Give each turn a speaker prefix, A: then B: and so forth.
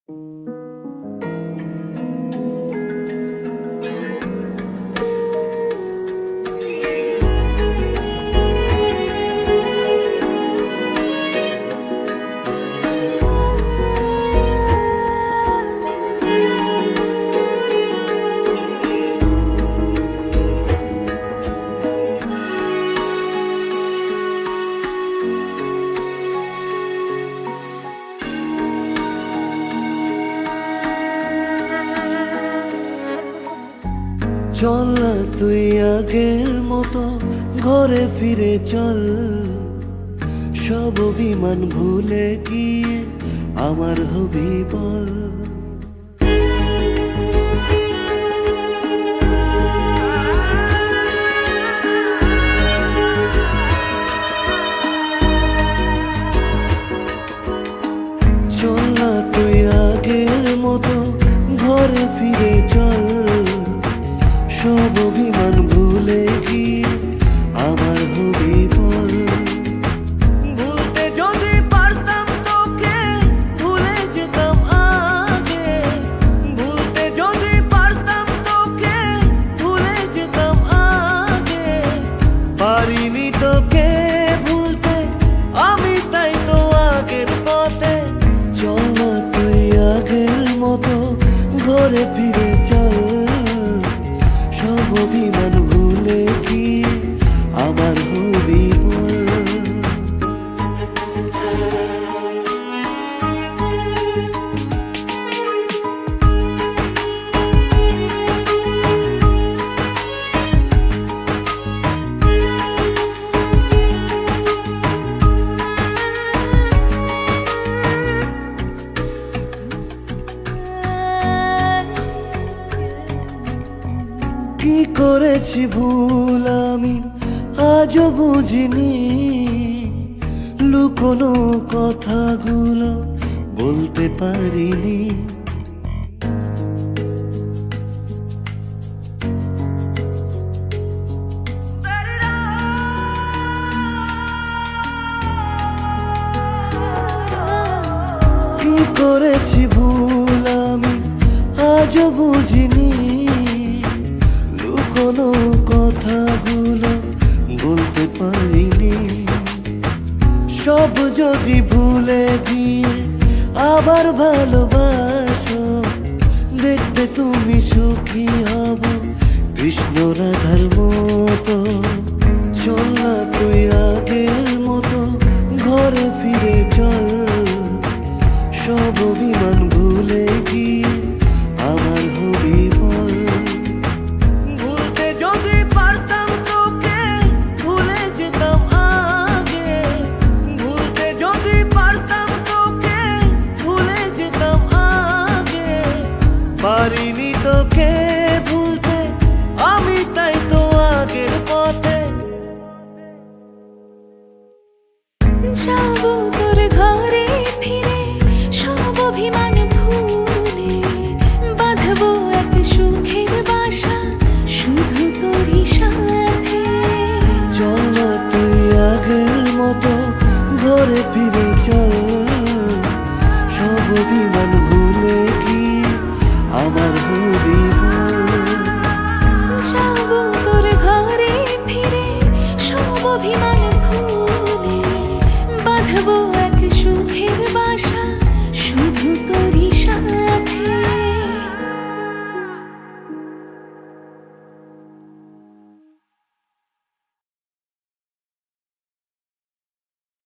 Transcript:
A: চল না তুই আগের মতো ঘরে ফিরে চল, সব অভিমান ভুলে গিয়ে আমার হবি বল। চল না তুই আগের মতো ঘরে ফিরে চল, সব অভিমান ভুলে গিয়ে আমার হবি বল। ভুলতে যদি পারতাম তোকে ভুলে যেতাম আগে, ভুলতে যদি পারতাম তোকে ভুলে যেতাম আগে। পারিনি তোকে ভুলতে আমি, তাই তো আগের পথে। চল না তুই আগের মতো ঘরে ফিরে চল, সব অভিমান ভুলে গিয়ে আমার হবি বল। কি করেছি ভুল আমি আজও বুঝিনি, লুকোনো কথাগুলো বলতে পারিনি। কি করেছি ভুল আমি আজও বুঝিনি, কোনো কথাগুলো বলতে পারিনি। সব যদি ভুলে গিয়ে আবার ভালোবাসো, দেখবে তুমি সুখী হব কৃষ্ণ রাধার মতো। চল না তুই আগের মতো ঘরে ফিরে চল, সব অভিমান ভুলে গিয়ে আমার হবি বল। পারিনি তোকে ভুলতে আমি, তাই তো আগের পথে।
B: যাবো তোর ঘরে ফিরে সব অভিমান ভুলে, বাঁধবো এক সুখের বাসা শুধু তোরই সাথে।
A: চল না তুই আগের মতো ঘরে ফিরে চল, সব অভিমান ভুলে গিয়ে আমার হবি বল।
B: যাবো তোর ঘরে ফিরে সব অভিমান ভুলে, বাঁধবো